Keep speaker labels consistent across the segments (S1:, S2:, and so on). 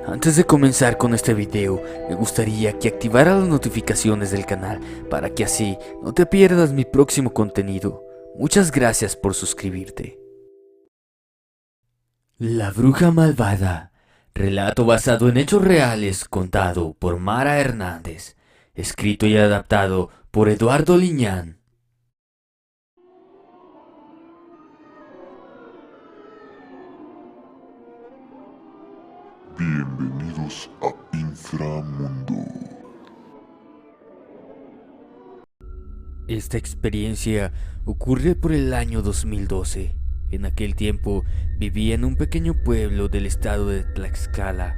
S1: Antes de comenzar con este video, me gustaría que activaras las notificaciones del canal para que así no te pierdas mi próximo contenido. Muchas gracias por suscribirte. La bruja malvada. Relato basado en hechos reales contado por Mara Hernández. Escrito y adaptado por Eduardo Liñán.
S2: Bienvenidos a Inframundo.
S1: Esta experiencia ocurre por el año 2012. En aquel tiempo vivía en un pequeño pueblo del estado de Tlaxcala.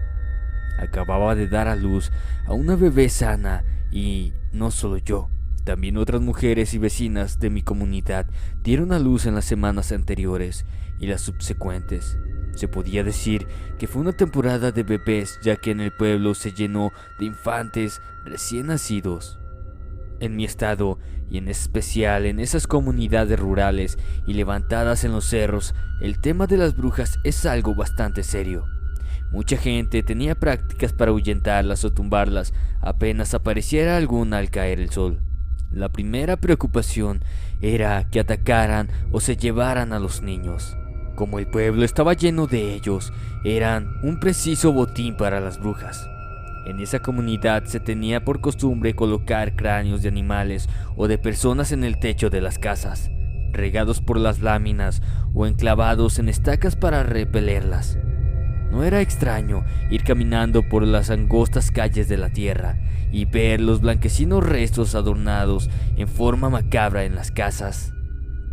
S1: Acababa de dar a luz a una bebé sana y no solo yo, también otras mujeres y vecinas de mi comunidad dieron a luz en las semanas anteriores y las subsecuentes. Se podía decir que fue una temporada de bebés, ya que en el pueblo se llenó de infantes recién nacidos. En mi estado, y en especial en esas comunidades rurales y levantadas en los cerros, el tema de las brujas es algo bastante serio. Mucha gente tenía prácticas para ahuyentarlas o tumbarlas apenas apareciera alguna al caer el sol. La primera preocupación era que atacaran o se llevaran a los niños. Como el pueblo estaba lleno de ellos, eran un preciso botín para las brujas. En esa comunidad se tenía por costumbre colocar cráneos de animales o de personas en el techo de las casas, regados por las láminas o enclavados en estacas para repelerlas. No era extraño ir caminando por las angostas calles de la tierra y ver los blanquecinos restos adornados en forma macabra en las casas.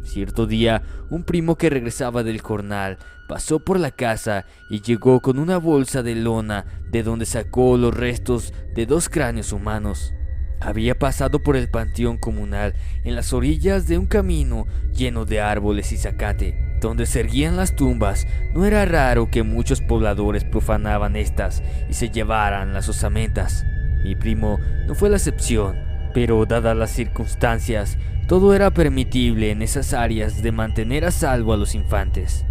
S1: Cierto día, un primo que regresaba del jornal pasó por la casa y llegó con una bolsa de lona de donde sacó los restos de 2 cráneos humanos. Había pasado por el panteón comunal en las orillas de un camino lleno de árboles y zacate, donde se erguían las tumbas. No era raro que muchos pobladores profanaban estas y se llevaran las osamentas. Mi primo no fue la excepción, pero dadas las circunstancias, todo era permitible en esas áreas de mantener a salvo a los infantes.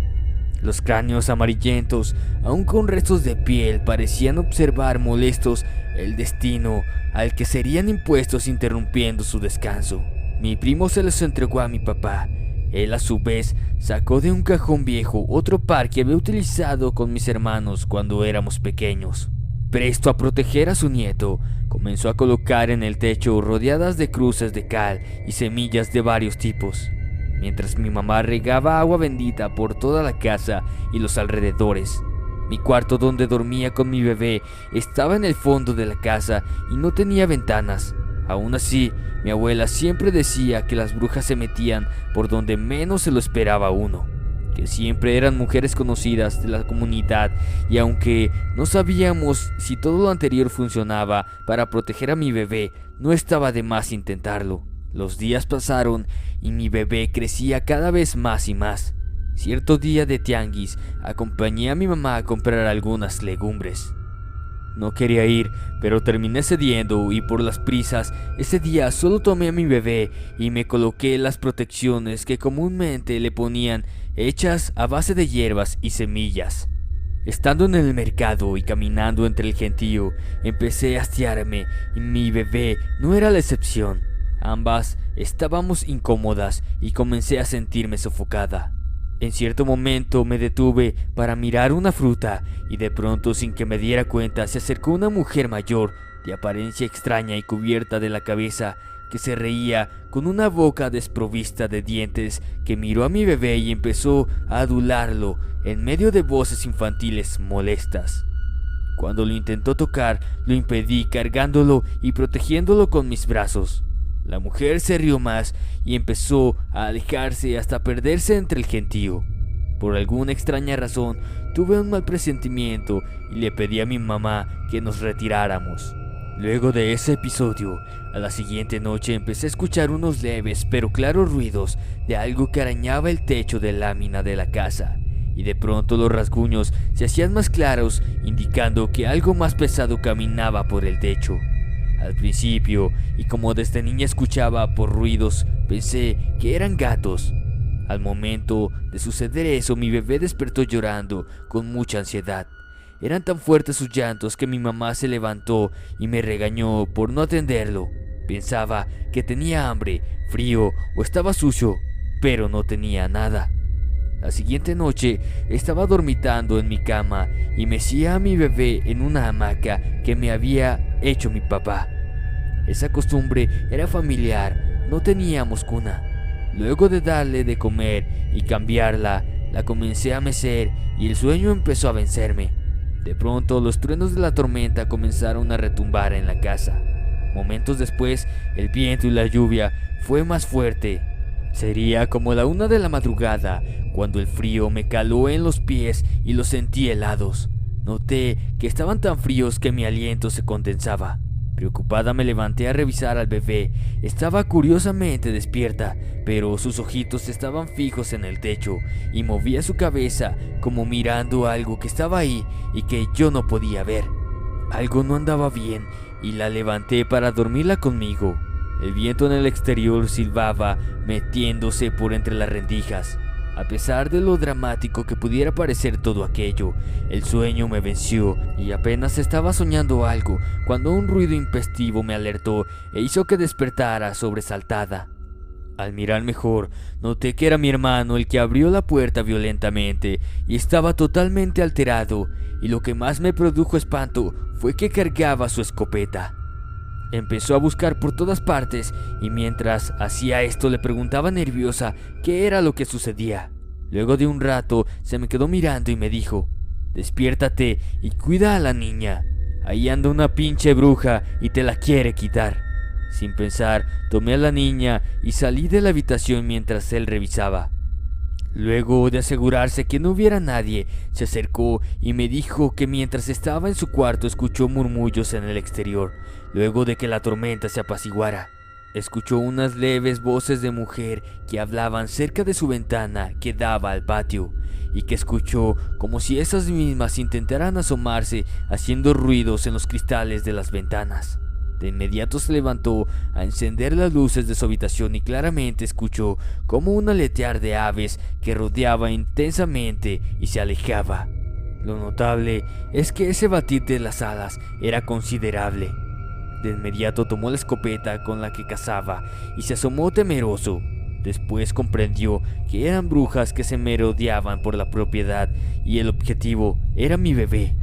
S1: Los cráneos amarillentos, aún con restos de piel, parecían observar molestos el destino al que serían impuestos, interrumpiendo su descanso. Mi primo se los entregó a mi papá. Él a su vez sacó de un cajón viejo otro par que había utilizado con mis hermanos cuando éramos pequeños. Presto a proteger a su nieto, comenzó a colocar en el techo rodeadas de cruces de cal y semillas de varios tipos, mientras mi mamá regaba agua bendita por toda la casa y los alrededores. Mi cuarto donde dormía con mi bebé estaba en el fondo de la casa y no tenía ventanas. Aún así, mi abuela siempre decía que las brujas se metían por donde menos se lo esperaba uno, que siempre eran mujeres conocidas de la comunidad, y aunque no sabíamos si todo lo anterior funcionaba para proteger a mi bebé, no estaba de más intentarlo. Los días pasaron y mi bebé crecía cada vez más y más. Cierto día de tianguis, acompañé a mi mamá a comprar algunas legumbres. No quería ir, pero terminé cediendo y por las prisas, ese día solo tomé a mi bebé y me coloqué las protecciones que comúnmente le ponían, hechas a base de hierbas y semillas. Estando en el mercado y caminando entre el gentío, empecé a hastiarme y mi bebé no era la excepción. Ambas estábamos incómodas y comencé a sentirme sofocada. En cierto momento me detuve para mirar una fruta y de pronto, sin que me diera cuenta, se acercó una mujer mayor, de apariencia extraña y cubierta de la cabeza, que se reía con una boca desprovista de dientes, que miró a mi bebé y empezó a adularlo en medio de voces infantiles molestas. Cuando lo intentó tocar, lo impedí cargándolo y protegiéndolo con mis brazos. La mujer se rió más y empezó a alejarse hasta perderse entre el gentío. Por alguna extraña razón, tuve un mal presentimiento y le pedí a mi mamá que nos retiráramos. Luego de ese episodio, a la siguiente noche empecé a escuchar unos leves pero claros ruidos de algo que arañaba el techo de lámina de la casa, y de pronto los rasguños se hacían más claros, indicando que algo más pesado caminaba por el techo. Al principio, y como desde niña escuchaba por ruidos, pensé que eran gatos. Al momento de suceder eso, mi bebé despertó llorando con mucha ansiedad. Eran tan fuertes sus llantos que mi mamá se levantó y me regañó por no atenderlo. Pensaba que tenía hambre, frío o estaba sucio, pero no tenía nada. La siguiente noche estaba dormitando en mi cama y mecía a mi bebé en una hamaca que me había hecho mi papá. Esa costumbre era familiar, no teníamos cuna. Luego de darle de comer y cambiarla, la comencé a mecer y el sueño empezó a vencerme. De pronto los truenos de la tormenta comenzaron a retumbar en la casa. Momentos después, el viento y la lluvia fue más fuerte. Sería como la 1 de la madrugada cuando el frío me caló en los pies y los sentí helados. Noté que estaban tan fríos que mi aliento se condensaba. Preocupada me levanté a revisar al bebé. Estaba curiosamente despierta, pero sus ojitos estaban fijos en el techo y movía su cabeza como mirando algo que estaba ahí y que yo no podía ver. Algo no andaba bien y la levanté para dormirla conmigo. El viento en el exterior silbaba metiéndose por entre las rendijas. A pesar de lo dramático que pudiera parecer todo aquello, el sueño me venció y apenas estaba soñando algo cuando un ruido intempestivo me alertó e hizo que despertara sobresaltada. Al mirar mejor, noté que era mi hermano el que abrió la puerta violentamente y estaba totalmente alterado, y lo que más me produjo espanto fue que cargaba su escopeta. Empezó a buscar por todas partes y mientras hacía esto le preguntaba nerviosa qué era lo que sucedía. Luego de un rato se me quedó mirando y me dijo: «Despiértate y cuida a la niña. Ahí anda una pinche bruja y te la quiere quitar». Sin pensar, tomé a la niña y salí de la habitación mientras él revisaba. Luego de asegurarse que no hubiera nadie, se acercó y me dijo que mientras estaba en su cuarto escuchó murmullos en el exterior. Luego de que la tormenta se apaciguara, escuchó unas leves voces de mujer que hablaban cerca de su ventana que daba al patio, y que escuchó como si esas mismas intentaran asomarse haciendo ruidos en los cristales de las ventanas. De inmediato se levantó a encender las luces de su habitación y claramente escuchó como un aletear de aves que rodeaba intensamente y se alejaba. Lo notable es que ese batir de las alas era considerable. De inmediato tomó la escopeta con la que cazaba y se asomó temeroso. Después comprendió que eran brujas que se merodeaban por la propiedad y el objetivo era mi bebé.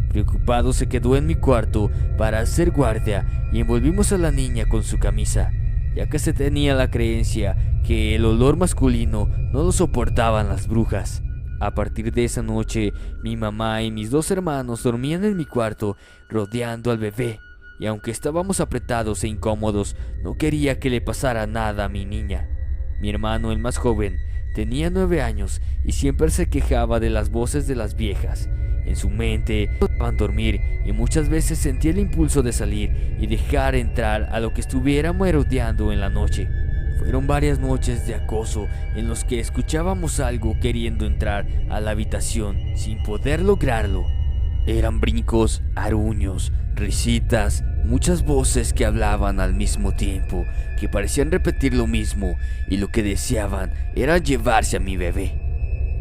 S1: Preocupado se quedó en mi cuarto para hacer guardia y envolvimos a la niña con su camisa, ya que se tenía la creencia que el olor masculino no lo soportaban las brujas. A partir de esa noche, mi mamá y mis 2 hermanos dormían en mi cuarto rodeando al bebé, y aunque estábamos apretados e incómodos, no quería que le pasara nada a mi niña. Mi hermano, el más joven, tenía 9 años y siempre se quejaba de las voces de las viejas. En su mente no dejaban dormir y muchas veces sentía el impulso de salir y dejar entrar a lo que estuviera merodeando en la noche. Fueron varias noches de acoso en los que escuchábamos algo queriendo entrar a la habitación sin poder lograrlo. Eran brincos, aruños, risitas, muchas voces que hablaban al mismo tiempo, que parecían repetir lo mismo, y lo que deseaban era llevarse a mi bebé.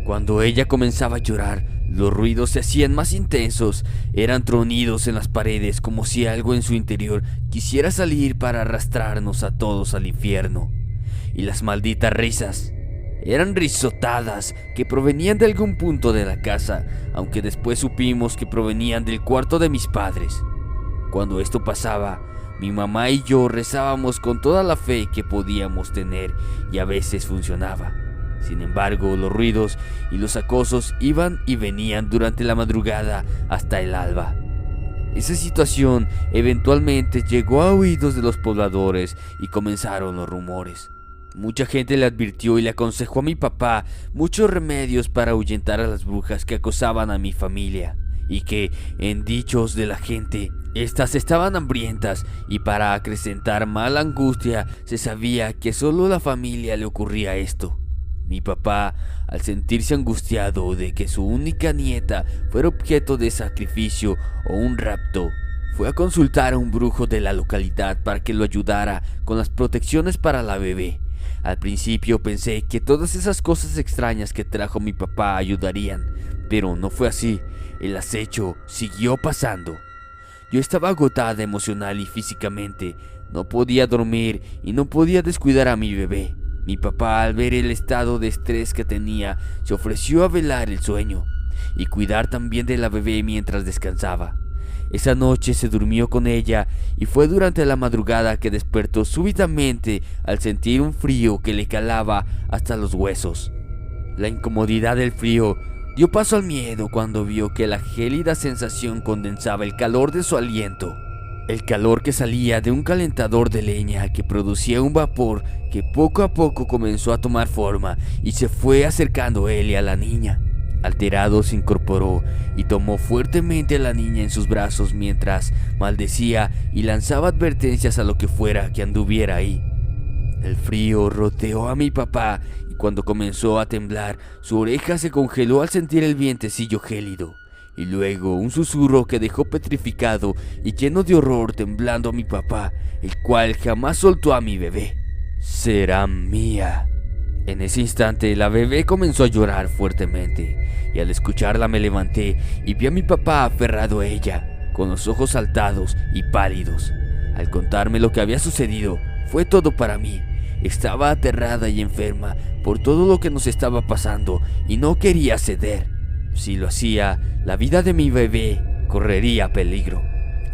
S1: Cuando ella comenzaba a llorar, los ruidos se hacían más intensos. Eran tronidos en las paredes, como si algo en su interior quisiera salir para arrastrarnos a todos al infierno. Y las malditas risas eran risotadas que provenían de algún punto de la casa, aunque después supimos que provenían del cuarto de mis padres. Cuando esto pasaba, mi mamá y yo rezábamos con toda la fe que podíamos tener y a veces funcionaba. Sin embargo, los ruidos y los acosos iban y venían durante la madrugada hasta el alba. Esa situación eventualmente llegó a oídos de los pobladores y comenzaron los rumores. Mucha gente le advirtió y le aconsejó a mi papá muchos remedios para ahuyentar a las brujas que acosaban a mi familia, y que, en dichos de la gente, estas estaban hambrientas y para acrecentar mala angustia se sabía que solo a la familia le ocurría esto. Mi papá, al sentirse angustiado de que su única nieta fuera objeto de sacrificio o un rapto, fue a consultar a un brujo de la localidad para que lo ayudara con las protecciones para la bebé. Al principio pensé que todas esas cosas extrañas que trajo mi papá ayudarían, Pero no fue así. El acecho siguió pasando. Yo estaba agotada emocional y físicamente. No podía dormir y no podía descuidar a mi bebé. Mi papá, al ver el estado de estrés que tenía, se ofreció a velar el sueño y cuidar también de la bebé mientras descansaba. Esa noche se durmió con ella y fue durante la madrugada que despertó súbitamente al sentir un frío que le calaba hasta los huesos. La incomodidad del frío dio paso al miedo cuando vio que la gélida sensación condensaba el calor de su aliento. El calor que salía de un calentador de leña que producía un vapor que poco a poco comenzó a tomar forma y se fue acercando él y a la niña. Alterado se incorporó y tomó fuertemente a la niña en sus brazos mientras maldecía y lanzaba advertencias a lo que fuera que anduviera ahí. El frío rodeó a mi papá y cuando comenzó a temblar, su oreja se congeló al sentir el vientecillo gélido. Y luego un susurro que dejó petrificado y lleno de horror temblando a mi papá, el cual jamás soltó a mi bebé. «Será mía». En ese instante la bebé comenzó a llorar fuertemente y al escucharla me levanté y vi a mi papá aferrado a ella, con los ojos saltados y pálidos. Al contarme lo que había sucedido, fue todo para mí. Estaba aterrada y enferma por todo lo que nos estaba pasando y no quería ceder. Si lo hacía, la vida de mi bebé correría peligro.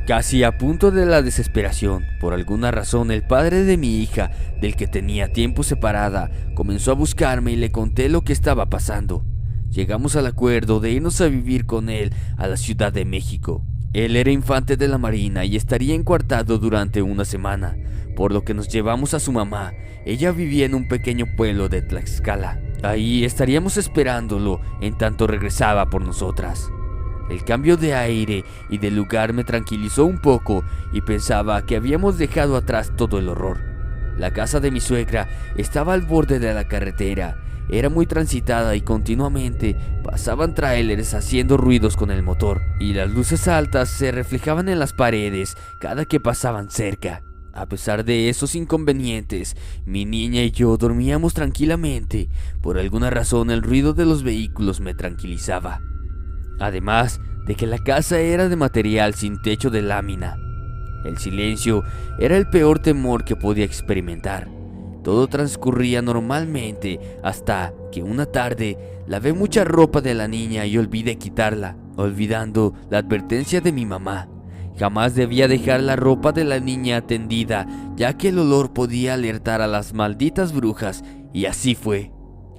S1: Casi a punto de la desesperación, por alguna razón el padre de mi hija, del que tenía tiempo separada, comenzó a buscarme y le conté lo que estaba pasando. Llegamos al acuerdo de irnos a vivir con él a la Ciudad de México. Él era infante de la Marina y estaría encuartado durante una semana, por lo que nos llevamos a su mamá. Ella vivía en un pequeño pueblo de Tlaxcala. Ahí estaríamos esperándolo en tanto regresaba por nosotras. El cambio de aire y de lugar me tranquilizó un poco y pensaba que habíamos dejado atrás todo el horror. La casa de mi suegra estaba al borde de la carretera. Era muy transitada y continuamente pasaban tráilers haciendo ruidos con el motor y las luces altas se reflejaban en las paredes cada que pasaban cerca. A pesar de esos inconvenientes, mi niña y yo dormíamos tranquilamente. Por alguna razón el ruido de los vehículos me tranquilizaba. Además de que la casa era de material sin techo de lámina. El silencio era el peor temor que podía experimentar. Todo transcurría normalmente hasta que una tarde lavé mucha ropa de la niña y olvidé quitarla, olvidando la advertencia de mi mamá. Jamás debía dejar la ropa de la niña tendida, ya que el olor podía alertar a las malditas brujas, y así fue.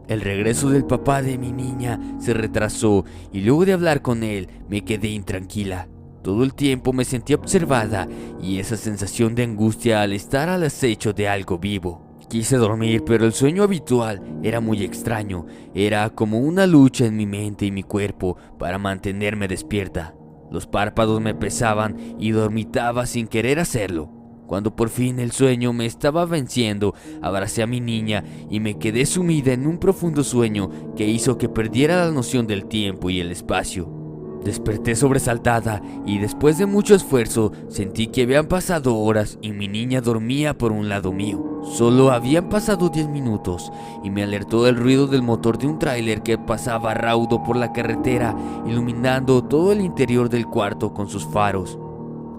S1: El regreso del papá de mi niña se retrasó y luego de hablar con él me quedé intranquila. Todo el tiempo me sentí observada y esa sensación de angustia al estar al acecho de algo vivo. Quise dormir, pero el sueño habitual era muy extraño. Era como una lucha en mi mente y mi cuerpo para mantenerme despierta. Los párpados me pesaban y dormitaba sin querer hacerlo. Cuando por fin el sueño me estaba venciendo, abracé a mi niña y me quedé sumida en un profundo sueño que hizo que perdiera la noción del tiempo y el espacio. Desperté sobresaltada y después de mucho esfuerzo sentí que habían pasado horas y mi niña dormía por un lado mío. Solo habían pasado 10 minutos y me alertó el ruido del motor de un tráiler que pasaba raudo por la carretera, iluminando todo el interior del cuarto con sus faros.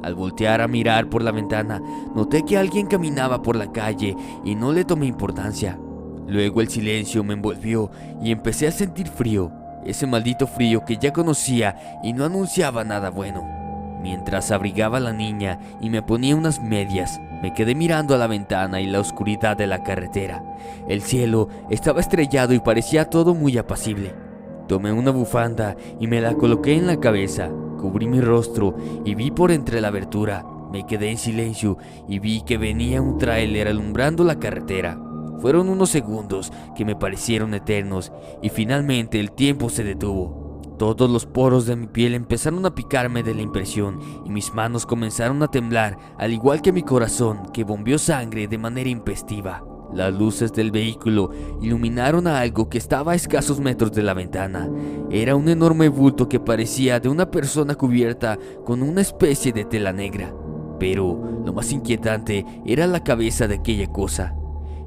S1: Al voltear a mirar por la ventana, noté que alguien caminaba por la calle y no le tomé importancia. Luego el silencio me envolvió y empecé a sentir frío. Ese maldito frío que ya conocía y no anunciaba nada bueno. Mientras abrigaba a la niña y me ponía unas medias, me quedé mirando a la ventana y la oscuridad de la carretera. El cielo estaba estrellado y parecía todo muy apacible. Tomé una bufanda y me la coloqué en la cabeza, cubrí mi rostro y vi por entre la abertura. Me quedé en silencio y vi que venía un tráiler alumbrando la carretera. Fueron unos segundos que me parecieron eternos y finalmente el tiempo se detuvo. Todos los poros de mi piel empezaron a picarme de la impresión y mis manos comenzaron a temblar, al igual que mi corazón que bombeó sangre de manera intempestiva. Las luces del vehículo iluminaron a algo que estaba a escasos metros de la ventana. Era un enorme bulto que parecía de una persona cubierta con una especie de tela negra. Pero lo más inquietante era la cabeza de aquella cosa.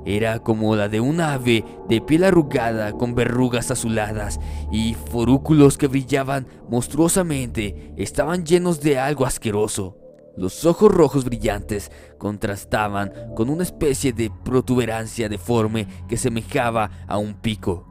S1: Era como la de un ave de piel arrugada con verrugas azuladas y forúnculos que brillaban monstruosamente. Estaban llenos de algo asqueroso. Los ojos rojos brillantes contrastaban con una especie de protuberancia deforme que semejaba a un pico.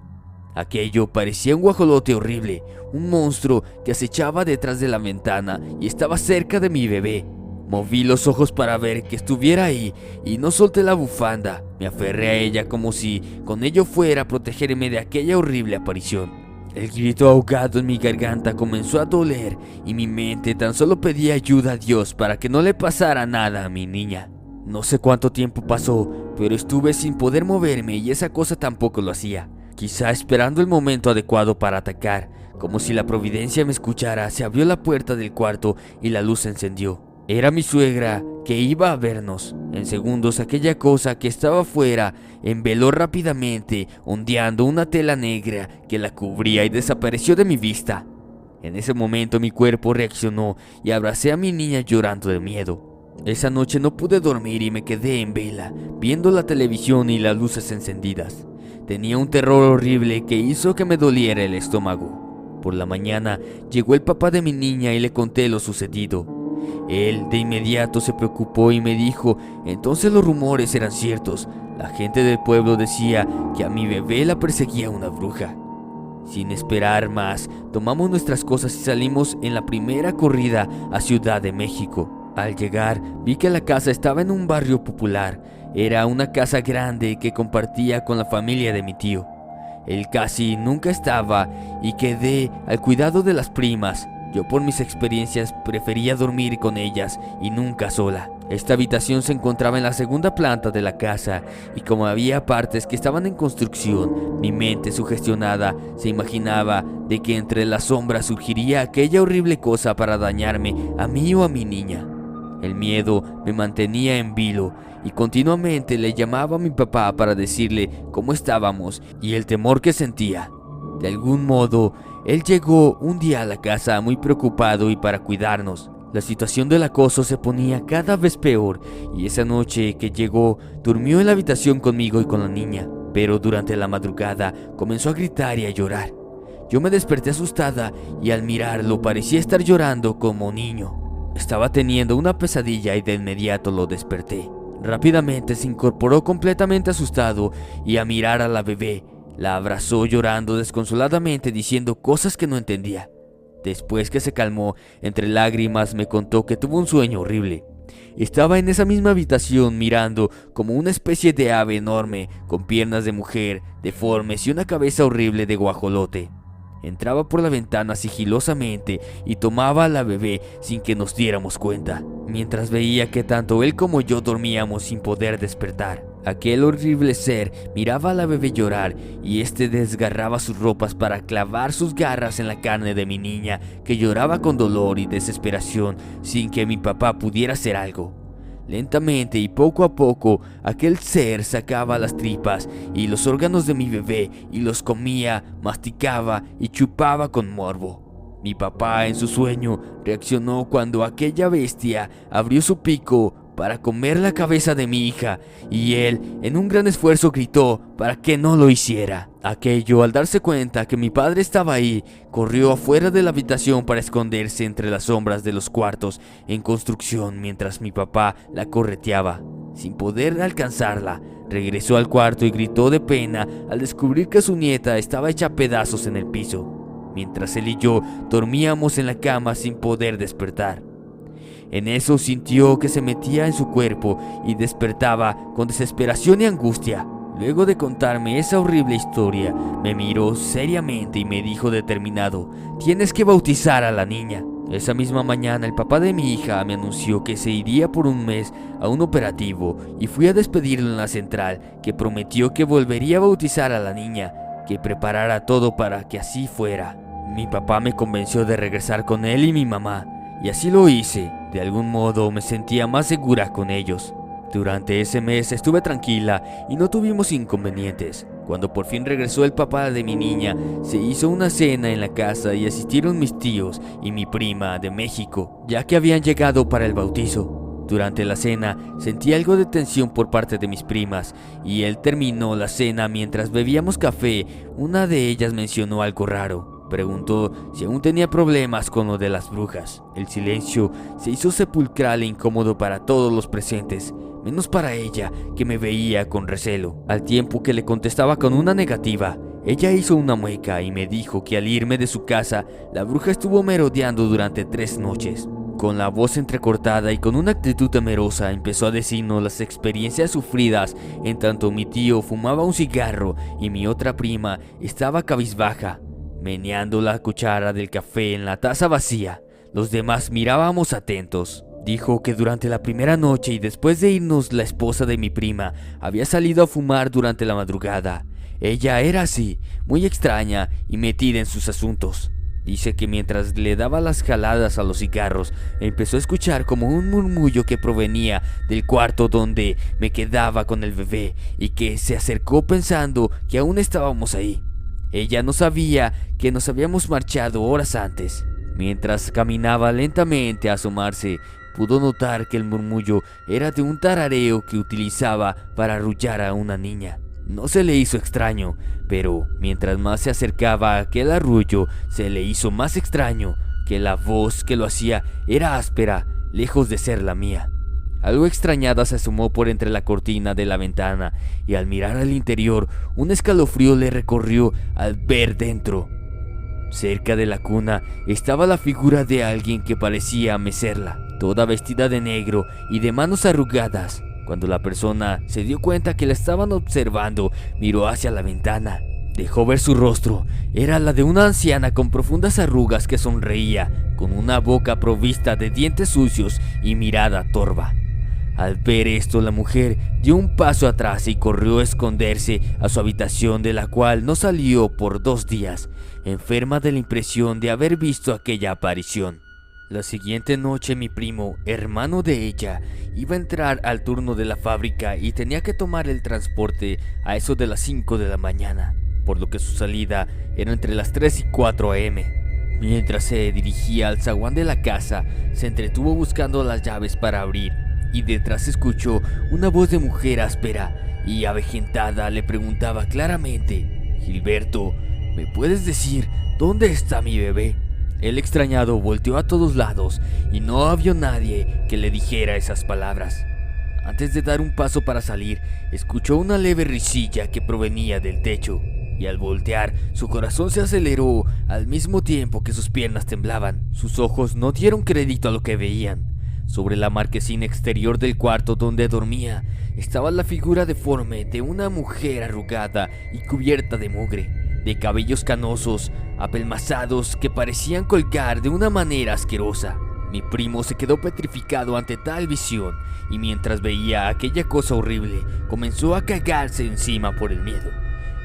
S1: Aquello parecía un guajolote horrible, un monstruo que acechaba detrás de la ventana y estaba cerca de mi bebé. Moví los ojos para ver que estuviera ahí y no solté la bufanda. Me aferré a ella como si con ello fuera a protegerme de aquella horrible aparición. El grito ahogado en mi garganta comenzó a doler y mi mente tan solo pedía ayuda a Dios para que no le pasara nada a mi niña. No sé cuánto tiempo pasó, pero estuve sin poder moverme y esa cosa tampoco lo hacía. Quizá esperando el momento adecuado para atacar. Como si la providencia me escuchara, se abrió la puerta del cuarto y la luz se encendió. Era mi suegra, que iba a vernos. En segundos aquella cosa que estaba afuera enveló rápidamente, ondeando una tela negra que la cubría y desapareció de mi vista. En ese momento mi cuerpo reaccionó y abracé a mi niña llorando de miedo. Esa noche no pude dormir y me quedé en vela, viendo la televisión y las luces encendidas. Tenía un terror horrible que hizo que me doliera el estómago. Por la mañana llegó el papá de mi niña y le conté lo sucedido. Él de inmediato se preocupó y me dijo: entonces los rumores eran ciertos. La gente del pueblo decía que a mi bebé la perseguía una bruja. Sin esperar más, tomamos nuestras cosas y salimos en la primera corrida a Ciudad de México. Al llegar, vi que la casa estaba en un barrio popular. Era una casa grande que compartía con la familia de mi tío. Él casi nunca estaba y quedé al cuidado de las primas. Yo por mis experiencias prefería dormir con ellas y nunca sola. Esta habitación se encontraba en la segunda planta de la casa y como había partes que estaban en construcción, mi mente sugestionada se imaginaba de que entre las sombras surgiría aquella horrible cosa para dañarme a mí o a mi niña. El miedo me mantenía en vilo y continuamente le llamaba a mi papá para decirle cómo estábamos y el temor que sentía. De algún modo, él llegó un día a la casa muy preocupado y para cuidarnos. La situación del acoso se ponía cada vez peor y esa noche que llegó durmió en la habitación conmigo y con la niña, pero durante la madrugada comenzó a gritar y a llorar. Yo me desperté asustada y al mirarlo parecía estar llorando como niño. Estaba teniendo una pesadilla y de inmediato lo desperté. Rápidamente se incorporó completamente asustado y a mirar a la bebé, la abrazó llorando desconsoladamente diciendo cosas que no entendía. Después que se calmó, entre lágrimas me contó que tuvo un sueño horrible. Estaba en esa misma habitación mirando como una especie de ave enorme, con piernas de mujer, deformes y una cabeza horrible de guajolote. Entraba por la ventana sigilosamente y tomaba a la bebé sin que nos diéramos cuenta, mientras veía que tanto él como yo dormíamos sin poder despertar. Aquel horrible ser miraba a la bebé llorar y este desgarraba sus ropas para clavar sus garras en la carne de mi niña, que lloraba con dolor y desesperación sin que mi papá pudiera hacer algo. Lentamente y poco a poco, aquel ser sacaba las tripas y los órganos de mi bebé y los comía, masticaba y chupaba con morbo. Mi papá en su sueño reaccionó cuando aquella bestia abrió su pico para comer la cabeza de mi hija y él en un gran esfuerzo gritó para que no lo hiciera. Aquello, al darse cuenta que mi padre estaba ahí, corrió afuera de la habitación para esconderse entre las sombras de los cuartos en construcción mientras mi papá la correteaba. Sin poder alcanzarla, regresó al cuarto y gritó de pena al descubrir que su nieta estaba hecha a pedazos en el piso, mientras él y yo dormíamos en la cama sin poder despertar. En eso sintió que se metía en su cuerpo y despertaba con desesperación y angustia. Luego de contarme esa horrible historia, me miró seriamente y me dijo determinado: tienes que bautizar a la niña. Esa misma mañana el papá de mi hija me anunció que se iría por un mes a un operativo y fui a despedirlo en la central, que prometió que volvería a bautizar a la niña, que preparara todo para que así fuera. Mi papá me convenció de regresar con él y mi mamá, y así lo hice. De algún modo me sentía más segura con ellos. Durante ese mes estuve tranquila y no tuvimos inconvenientes. Cuando por fin regresó el papá de mi niña, se hizo una cena en la casa y asistieron mis tíos y mi prima de México, ya que habían llegado para el bautizo. Durante la cena sentí algo de tensión por parte de mis primas y él terminó la cena mientras bebíamos café. Una de ellas mencionó algo raro. Preguntó si aún tenía problemas con lo de las brujas. El silencio se hizo sepulcral e incómodo para todos los presentes, menos para ella, que me veía con recelo. Al tiempo que le contestaba con una negativa, ella hizo una mueca y me dijo que al irme de su casa, la bruja estuvo merodeando durante 3 noches. Con la voz entrecortada y con una actitud temerosa empezó a decirnos las experiencias sufridas, en tanto mi tío fumaba un cigarro y mi otra prima estaba cabizbaja, meneando la cuchara del café en la taza vacía. Los demás mirábamos atentos. Dijo que durante la primera noche y después de irnos, la esposa de mi prima había salido a fumar durante la madrugada. Ella era así, muy extraña y metida en sus asuntos. Dice que mientras le daba las jaladas a los cigarros, empezó a escuchar como un murmullo que provenía del cuarto donde me quedaba con el bebé y que se acercó pensando que aún estábamos ahí. Ella no sabía que nos habíamos marchado horas antes. Mientras caminaba lentamente a asomarse, pudo notar que el murmullo era de un tarareo que utilizaba para arrullar a una niña. No se le hizo extraño, pero mientras más se acercaba a aquel arrullo, se le hizo más extraño que la voz que lo hacía era áspera, lejos de ser la mía. Algo extrañada se asomó por entre la cortina de la ventana y al mirar al interior, un escalofrío le recorrió al ver dentro. Cerca de la cuna estaba la figura de alguien que parecía mecerla, toda vestida de negro y de manos arrugadas. Cuando la persona se dio cuenta que la estaban observando, miró hacia la ventana. Dejó ver su rostro. Era la de una anciana con profundas arrugas que sonreía, con una boca provista de dientes sucios y mirada torva. Al ver esto, la mujer dio un paso atrás y corrió a esconderse a su habitación, de la cual no salió por 2 días, enferma de la impresión de haber visto aquella aparición. La siguiente noche mi primo, hermano de ella, iba a entrar al turno de la fábrica y tenía que tomar el transporte a eso de las 5 de la mañana, por lo que su salida era entre las 3 y 4 a.m. Mientras se dirigía al zaguán de la casa, se entretuvo buscando las llaves para abrir y detrás escuchó una voz de mujer áspera y avejentada. Le preguntaba claramente: «Gilberto, ¿me puedes decir dónde está mi bebé?». El extrañado volteó a todos lados y no había nadie que le dijera esas palabras. Antes de dar un paso para salir, escuchó una leve risilla que provenía del techo, y al voltear, su corazón se aceleró al mismo tiempo que sus piernas temblaban. Sus ojos no dieron crédito a lo que veían. Sobre la marquesina exterior del cuarto donde dormía, estaba la figura deforme de una mujer arrugada y cubierta de mugre, de cabellos canosos, apelmazados que parecían colgar de una manera asquerosa. Mi primo se quedó petrificado ante tal visión y mientras veía aquella cosa horrible, comenzó a cagarse encima por el miedo.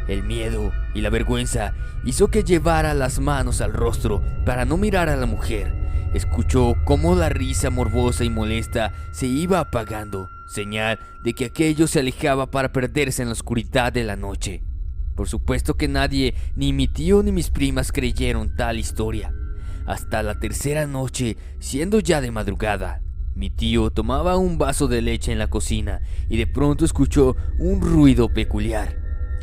S1: El miedo y la vergüenza hizo que llevara las manos al rostro para no mirar a la mujer. Escuchó cómo la risa morbosa y molesta se iba apagando, señal de que aquello se alejaba para perderse en la oscuridad de la noche. Por supuesto que nadie, ni mi tío ni mis primas, creyeron tal historia. Hasta la tercera noche, siendo ya de madrugada, mi tío tomaba un vaso de leche en la cocina y de pronto escuchó un ruido peculiar.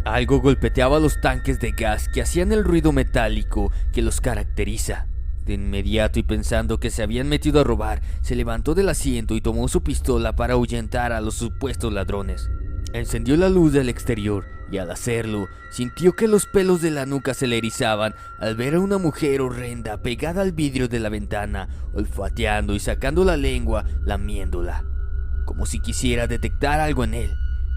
S1: Algo golpeteaba los tanques de gas que hacían el ruido metálico que los caracteriza. De inmediato, y pensando que se habían metido a robar, se levantó del asiento y tomó su pistola para ahuyentar a los supuestos ladrones. Encendió la luz del exterior y al hacerlo, sintió que los pelos de la nuca se le erizaban al ver a una mujer horrenda pegada al vidrio de la ventana, olfateando y sacando la lengua, lamiéndola, como si quisiera detectar algo en él.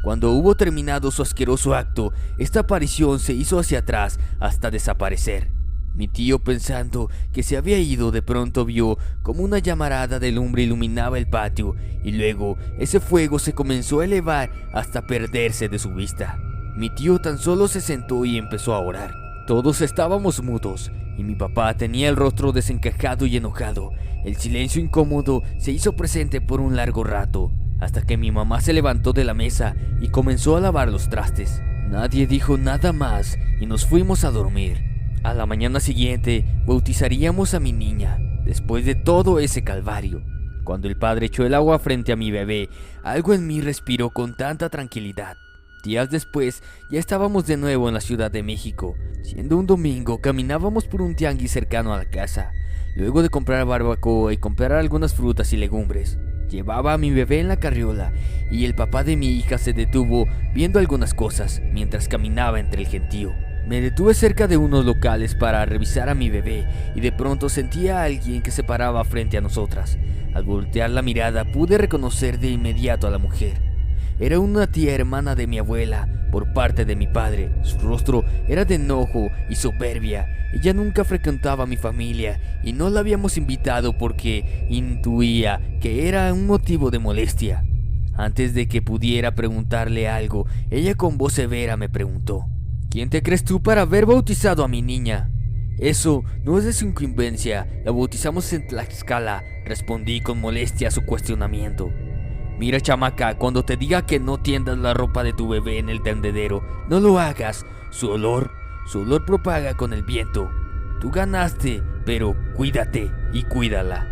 S1: Cuando hubo terminado su asqueroso acto, esta aparición se hizo hacia atrás hasta desaparecer. Mi tío, pensando que se había ido, de pronto vio como una llamarada de lumbre iluminaba el patio y luego ese fuego se comenzó a elevar hasta perderse de su vista. Mi tío tan solo se sentó y empezó a orar. Todos estábamos mudos y mi papá tenía el rostro desencajado y enojado. El silencio incómodo se hizo presente por un largo rato, hasta que mi mamá se levantó de la mesa y comenzó a lavar los trastes. Nadie dijo nada más y nos fuimos a dormir. A la mañana siguiente bautizaríamos a mi niña, después de todo ese calvario. Cuando el padre echó el agua frente a mi bebé, algo en mí respiró con tanta tranquilidad. Días después, ya estábamos de nuevo en la Ciudad de México. Siendo un domingo, caminábamos por un tianguis cercano a la casa. Luego de comprar barbacoa y comprar algunas frutas y legumbres, llevaba a mi bebé en la carriola y el papá de mi hija se detuvo viendo algunas cosas mientras caminaba entre el gentío. Me detuve cerca de unos locales para revisar a mi bebé y de pronto sentí a alguien que se paraba frente a nosotras. Al voltear la mirada pude reconocer de inmediato a la mujer. Era una tía hermana de mi abuela por parte de mi padre. Su rostro era de enojo y soberbia. Ella nunca frecuentaba a mi familia y no la habíamos invitado porque intuía que era un motivo de molestia. Antes de que pudiera preguntarle algo, ella con voz severa me preguntó: ¿quién te crees tú para haber bautizado a mi niña? Eso no es de su incumbencia, la bautizamos en Tlaxcala, respondí con molestia a su cuestionamiento. Mira, chamaca, cuando te diga que no tiendas la ropa de tu bebé en el tendedero, no lo hagas. Su olor propaga con el viento. Tú ganaste, pero cuídate y cuídala.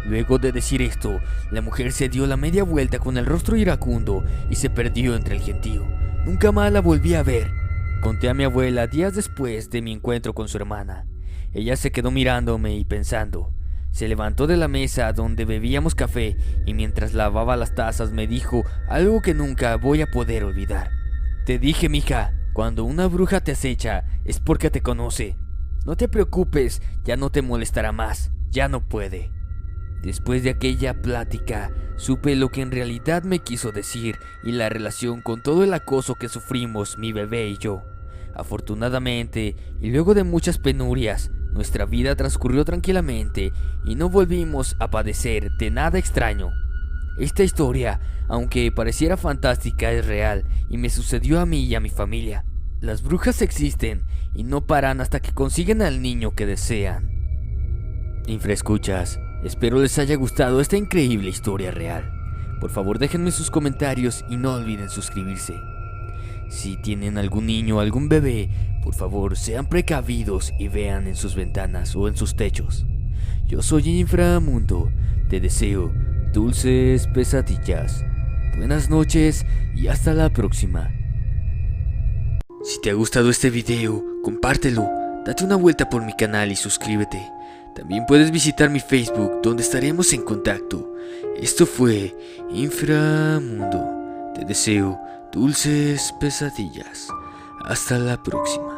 S1: Luego de decir esto, la mujer se dio la media vuelta con el rostro iracundo y se perdió entre el gentío. Nunca más la volví a ver. Conté a mi abuela días después de mi encuentro con su hermana. Ella se quedó mirándome y pensando. Se levantó de la mesa donde bebíamos café y mientras lavaba las tazas me dijo algo que nunca voy a poder olvidar. Te dije, mija, cuando una bruja te acecha es porque te conoce. No te preocupes, ya no te molestará más, ya no puede. Después de aquella plática, supe lo que en realidad me quiso decir y la relación con todo el acoso que sufrimos mi bebé y yo. Afortunadamente, y luego de muchas penurias, nuestra vida transcurrió tranquilamente y no volvimos a padecer de nada extraño. Esta historia, aunque pareciera fantástica, es real y me sucedió a mí y a mi familia. Las brujas existen y no paran hasta que consiguen al niño que desean. Infraescuchas, espero les haya gustado esta increíble historia real. Por favor, déjenme sus comentarios y no olviden suscribirse. Si tienen algún niño o algún bebé, por favor sean precavidos y vean en sus ventanas o en sus techos. Yo soy Inframundo, te deseo dulces pesadillas. Buenas noches y hasta la próxima. Si te ha gustado este video, compártelo, date una vuelta por mi canal y suscríbete. También puedes visitar mi Facebook donde estaremos en contacto. Esto fue Inframundo. Te deseo dulces pesadillas. Hasta la próxima.